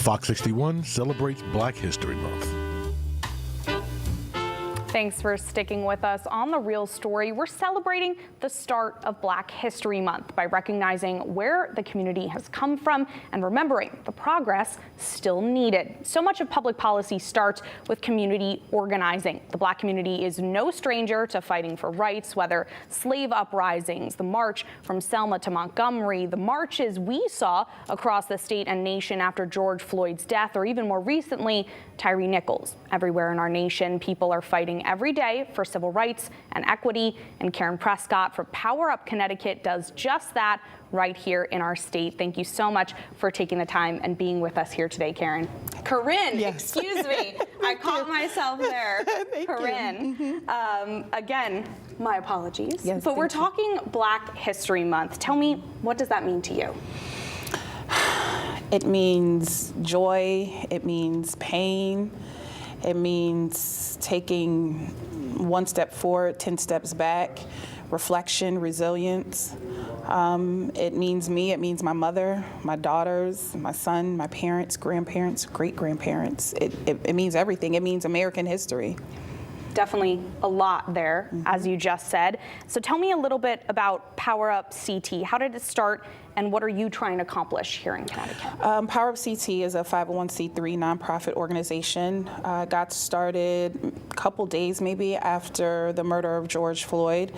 Fox 61 celebrates Black History Month. Thanks for sticking with us. On The Real Story, we're celebrating the start of Black History Month by recognizing where the community has come from and remembering the progress still needed. So much of public policy starts with community organizing. The Black community is no stranger to fighting for rights, whether slave uprisings, the march from Selma to Montgomery, the marches we saw across the state and nation after George Floyd's death, or even more recently, Tyree Nichols. Everywhere in our nation, people are fighting every day for civil rights and equity, and Karen Prescott from Power Up Connecticut does just that right here in our state. Thank you so much for taking the time and being with us here today, Karen. Corinne, yes. Excuse me. I caught myself there. Thank Corinne, you. Again, my apologies. Yes, but we're thank you. talking Black History Month. Tell me, what does that mean to you? It means joy, it means pain, it means taking one step forward, 10 steps back, reflection, resilience. It means me, it means my mother, my daughters, my son, my parents, grandparents, great-grandparents. It means everything. It means American history. Definitely a lot there, as you just said. So tell me a little bit about Power Up CT. How did it start, and what are you trying to accomplish here in Connecticut? Power Up CT is a 501c3 nonprofit organization. Got started a couple days maybe after the murder of George Floyd.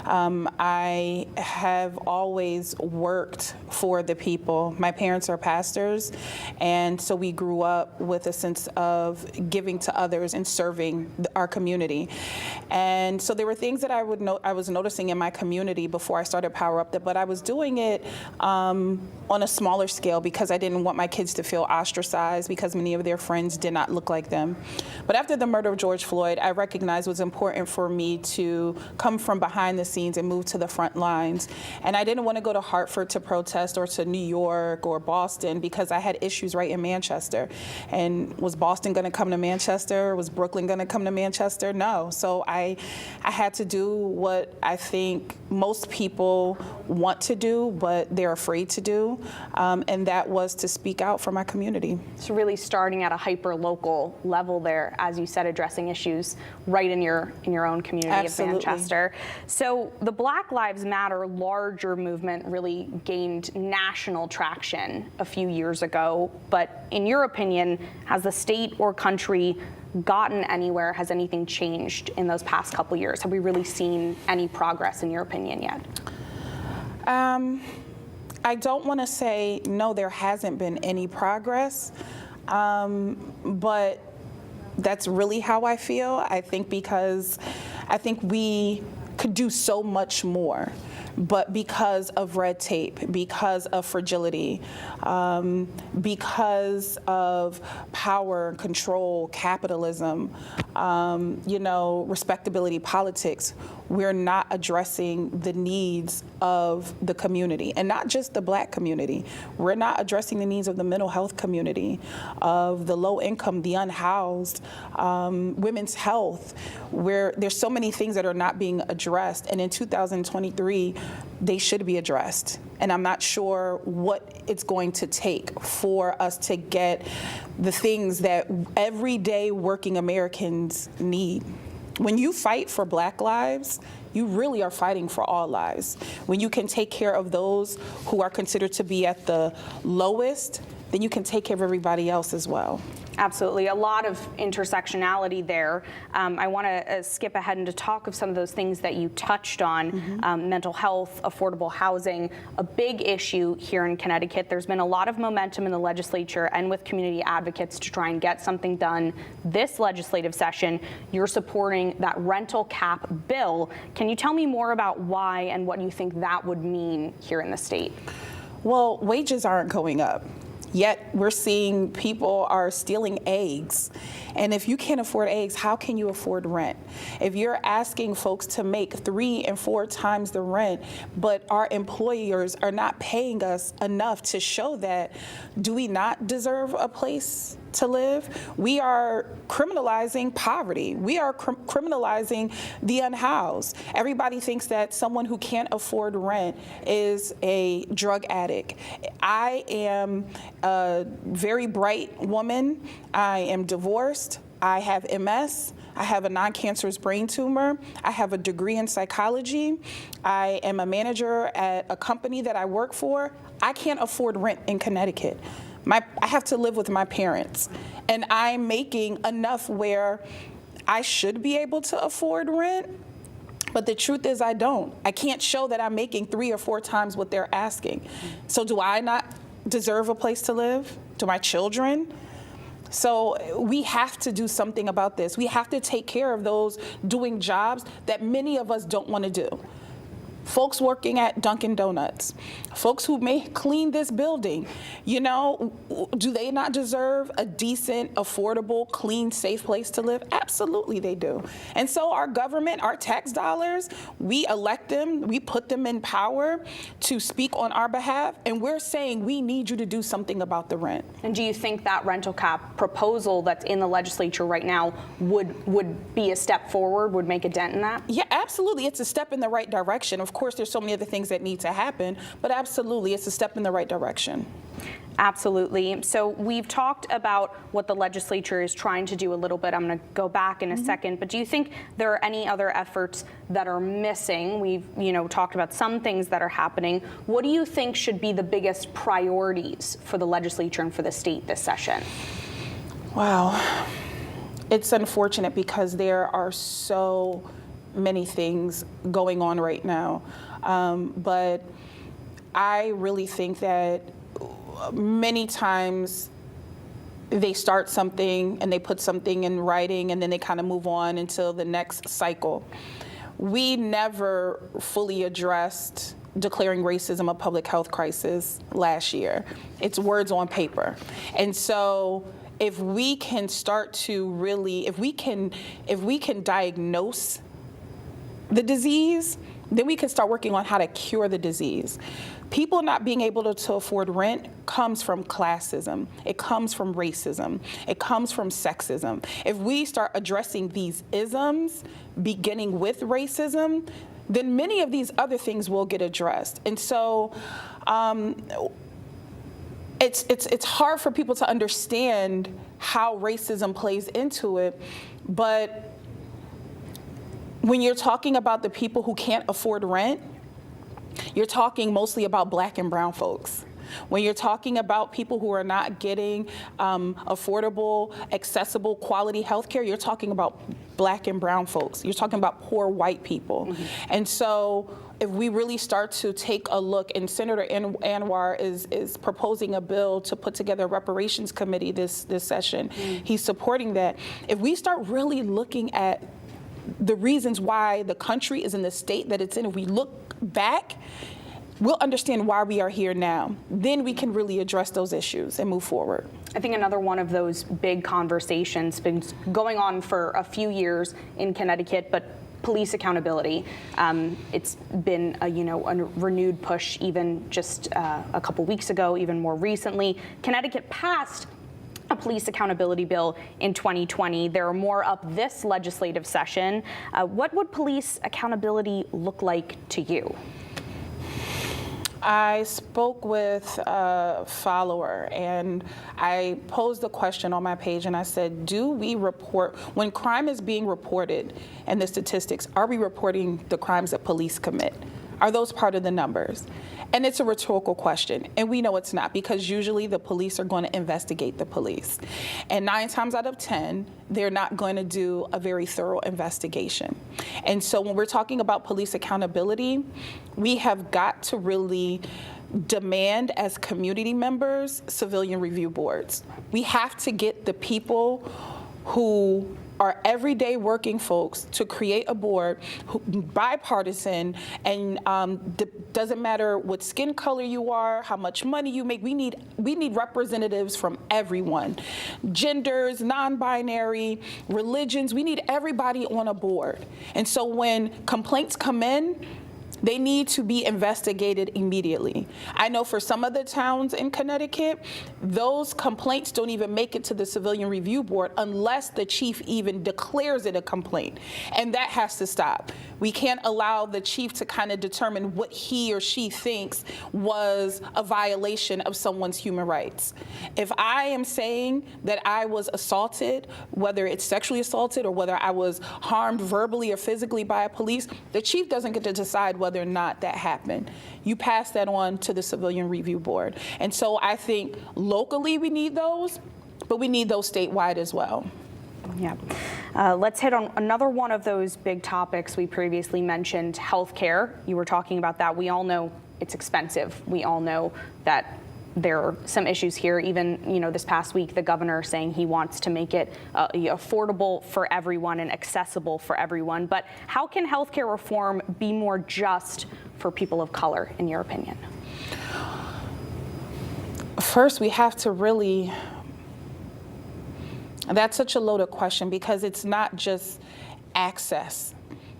I have always worked for the people. My parents are pastors, and so we grew up with a sense of giving to others and serving our community. And so there were things that I was noticing in my community before I started Power Up, but I was doing it on a smaller scale because I didn't want my kids to feel ostracized because many of their friends did not look like them. But after the murder of George Floyd, I recognized it was important for me to come from behind the scenes and move to the front lines. And I didn't want to go to Hartford to protest or to New York or Boston because I had issues right in Manchester. And was Boston going to come to Manchester? Was Brooklyn going to come to Manchester? No. So I had to do what I think most people want to do, but they're afraid to do, and that was to speak out for my community. So really starting at a hyper-local level there, as you said, addressing issues right in your own community Absolutely. of Manchester. So the Black Lives Matter larger movement really gained national traction a few years ago, but in your opinion, has the state or country gotten anywhere? Has anything changed in those past couple years? Have we really seen any progress in your opinion yet? I don't want to say no, there hasn't been any progress, but that's really how I feel. I think because I think we could do so much more, but because of red tape, because of fragility, because of power, control, capitalism, respectability, politics, we're not addressing the needs of the community, and not just the Black community. We're not addressing the needs of the mental health community, of the low income, the unhoused, women's health, where there's so many things that are not being addressed. And in 2023, they should be addressed. And I'm not sure what it's going to take for us to get the things that everyday working Americans need. When you fight for Black lives, you really are fighting for all lives. When you can take care of those who are considered to be at the lowest, then you can take care of everybody else as well. Absolutely. A lot of intersectionality there. I want to skip ahead and to talk of some of those things that you touched on. Mental health, affordable housing, a big issue here in Connecticut. There's been a lot of momentum in the legislature and with community advocates to try and get something done this legislative session. You're supporting that rental cap bill. Can you tell me more about why and what you think that would mean here in the state? Well, wages aren't going up. Yet we're seeing people are stealing eggs. And if you can't afford eggs, how can you afford rent? If you're asking folks to make 3 and 4 times the rent, but our employers are not paying us enough to show that, do we not deserve a place to live, we are criminalizing poverty. We are criminalizing the unhoused. Everybody thinks that someone who can't afford rent is a drug addict. I am a very bright woman. I am divorced. I have MS. I have a non-cancerous brain tumor. I have a degree in psychology. I am a manager at a company that I work for. I can't afford rent in Connecticut. I have to live with my parents. And I'm making enough where I should be able to afford rent, but the truth is I don't. I can't show that I'm making 3 or 4 times what they're asking. So do I not deserve a place to live? Do my children? So we have to do something about this. We have to take care of those doing jobs that many of us don't want to do. Folks working at Dunkin' Donuts, folks who may clean this building, you know, do they not deserve a decent, affordable, clean, safe place to live? Absolutely they do. And so our government, our tax dollars, we elect them, we put them in power to speak on our behalf, and we're saying we need you to do something about the rent. And do you think that rental cap proposal that's in the legislature right now would be a step forward, would make a dent in that? Yeah, absolutely. It's a step in the right direction. Of course, there's so many other things that need to happen, but absolutely, it's a step in the right direction. Absolutely. So we've talked about what the legislature is trying to do a little bit. I'm going to go back in a second, but do you think there are any other efforts that are missing? We've, talked about some things that are happening. What do you think should be the biggest priorities for the legislature and for the state this session? Wow. It's unfortunate because there are so many things going on right now. But I really think that many times they start something and they put something in writing and then they kind of move on until the next cycle. We never fully addressed declaring racism a public health crisis last year. It's words on paper. And so if we can start to really, if we can diagnose the disease, then we can start working on how to cure the disease. People not being able to afford rent comes from classism. It comes from racism. It comes from sexism. If we start addressing these isms, beginning with racism, then many of these other things will get addressed. And so it's hard for people to understand how racism plays into it, but when you're talking about the people who can't afford rent, you're talking mostly about Black and brown folks. When you're talking about people who are not getting affordable, accessible, quality health care, you're talking about Black and brown folks. You're talking about poor white people. Mm-hmm. And so if we really start to take a look, and Senator Anwar is proposing a bill to put together a reparations committee this session. Mm-hmm. He's supporting that. If we start really looking at the reasons why the country is in the state that it's in, if we look back, we'll understand why we are here now. Then we can really address those issues and move forward. I think another one of those big conversations been going on for a few years in Connecticut, but police accountability. It's been a renewed push even just a couple weeks ago, even more recently. Connecticut passed a police accountability bill in 2020. There are more up this legislative session. What would police accountability look like to you? I spoke with a follower and I posed a question on my page and I said, do we report, when crime is being reported and the statistics, are we reporting the crimes that police commit? Are those part of the numbers? And it's a rhetorical question, and we know it's not, because usually the police are going to investigate the police. And 9 times out of 10, they're not going to do a very thorough investigation. And so when we're talking about police accountability, we have got to really demand, as community members, civilian review boards. We have to get the people who are everyday working folks to create a board, bipartisan, and doesn't matter what skin color you are, how much money you make. We need representatives from everyone, genders, non-binary, religions. We need everybody on a board. And so when complaints come in, They need to be investigated immediately. I know for some of the towns in Connecticut, those complaints don't even make it to the Civilian Review Board unless the chief even declares it a complaint. And that has to stop. We can't allow the chief to kind of determine what he or she thinks was a violation of someone's human rights. If I am saying that I was assaulted, whether it's sexually assaulted or whether I was harmed verbally or physically by a police, the chief doesn't get to decide whether or not that happened. You pass that on to the Civilian Review Board. And so I think locally we need those, but we need those statewide as well. Yeah. Let's hit on another one of those big topics we previously mentioned, healthcare. You were talking about that. We all know it's expensive. We all know that there are some issues here. Even, this past week, the governor saying he wants to make it affordable for everyone and accessible for everyone. But how can healthcare reform be more just for people of color, in your opinion? First, we have to really. That's such a loaded question because it's not just access.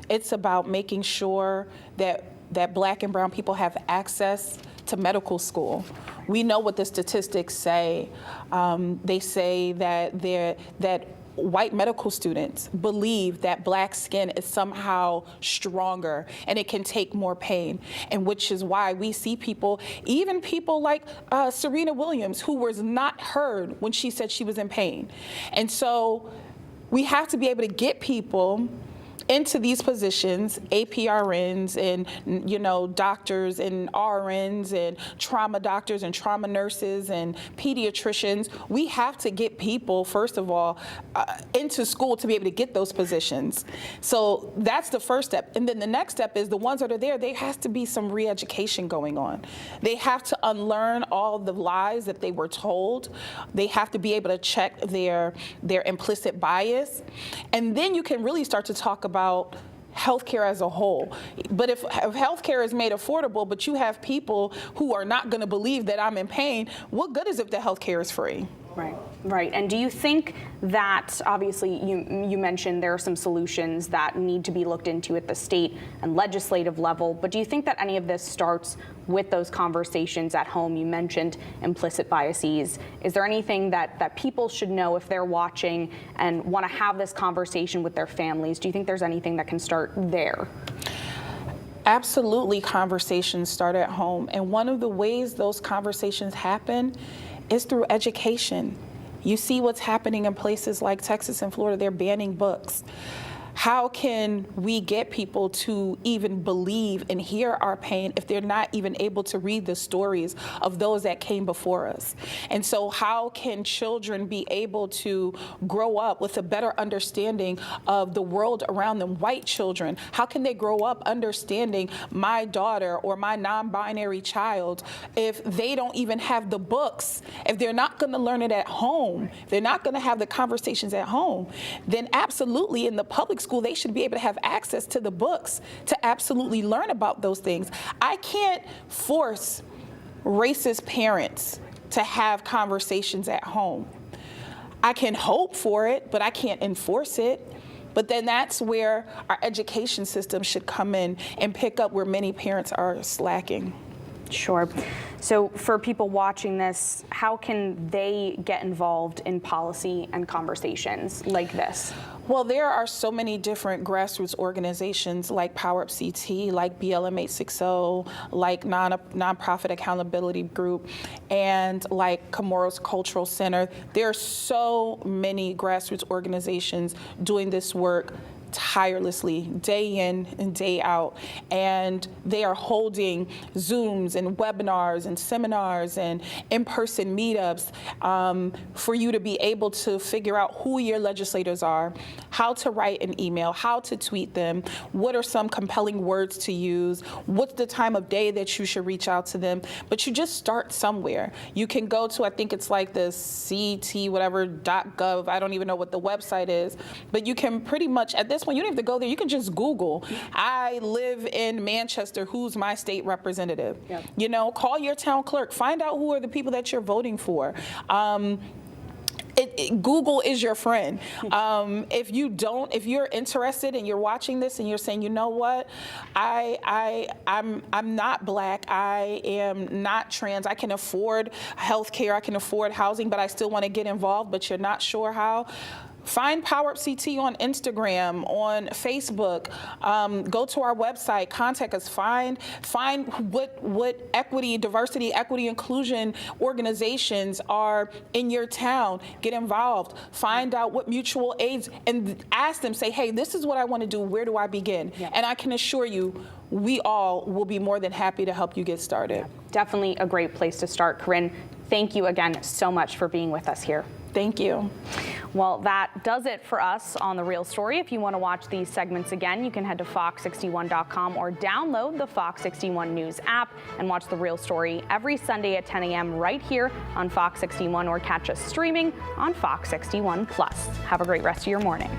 It's about making sure that Black and brown people have access to medical school. We know what the statistics say. They say that white medical students believe that Black skin is somehow stronger and it can take more pain, and which is why we see people, even people like Serena Williams, who was not heard when she said she was in pain. And so we have to be able to get people into these positions, APRNs and doctors and RNs and trauma doctors and trauma nurses and pediatricians. We have to get people, first of all, into school to be able to get those positions. So that's the first step. And then the next step is the ones that are there, there has to be some re-education going on. They have to unlearn all the lies that they were told. They have to be able to check their implicit bias. And then you can really start to talk about healthcare as a whole. But if healthcare is made affordable, but you have people who are not going to believe that I'm in pain, what good is it if the healthcare is free? Right. And do you think that, obviously, you mentioned there are some solutions that need to be looked into at the state and legislative level, but do you think that any of this starts with those conversations at home? You mentioned implicit biases. Is there anything that people should know if they're watching and want to have this conversation with their families? Do you think there's anything that can start there? Absolutely, conversations start at home. And one of the ways those conversations happen is through education. You see what's happening in places like Texas and Florida. They're banning books. How can we get people to even believe and hear our pain if they're not even able to read the stories of those that came before us? And so how can children be able to grow up with a better understanding of the world around them? White children, how can they grow up understanding my daughter or my non-binary child if they don't even have the books? If they're not going to learn it at home, they're not going to have the conversations at home, then absolutely in the public school, they should be able to have access to the books to absolutely learn about those things. I can't force racist parents to have conversations at home. I can hope for it, but I can't enforce it. But then that's where our education system should come in and pick up where many parents are slacking. Sure. So for people watching this, how can they get involved in policy and conversations like this? Well, there are so many different grassroots organizations like Power Up CT, like BLM 860, like Nonprofit Accountability Group, and like Chamorro's Cultural Center. There are so many grassroots organizations doing this work tirelessly, day in and day out, and they are holding Zooms and webinars and seminars and in-person meetups for you to be able to figure out who your legislators are, how to write an email, how to tweet them, what are some compelling words to use, what's the time of day that you should reach out to them. But you just start somewhere. You can go to, I think it's like the ct.gov, I don't even know what the website is, but you can pretty much, at this point, you don't have to go there. You can just Google, I live in Manchester, who's my state representative? Yep. Call your town clerk. Find out who are the people that you're voting for. Google is your friend. If you're interested and you're watching this and you're saying, you know what, I'm not Black, I am not trans, I can afford health care, I can afford housing, but I still want to get involved, but you're not sure how. Find Power Up CT on Instagram, on Facebook. Go to our website, contact us. Find what equity, diversity, equity, inclusion organizations are in your town. Get involved. Find out what mutual aids, and ask them. Say, hey, this is what I want to do. Where do I begin? Yeah. And I can assure you, we all will be more than happy to help you get started. Yeah. Definitely a great place to start, Corinne. Thank you again so much for being with us here. Thank you. Well, that does it for us on The Real Story. If you want to watch these segments again, you can head to fox61.com or download the Fox 61 News app and watch The Real Story every Sunday at 10 a.m. right here on Fox 61, or catch us streaming on Fox 61 Plus. Have a great rest of your morning.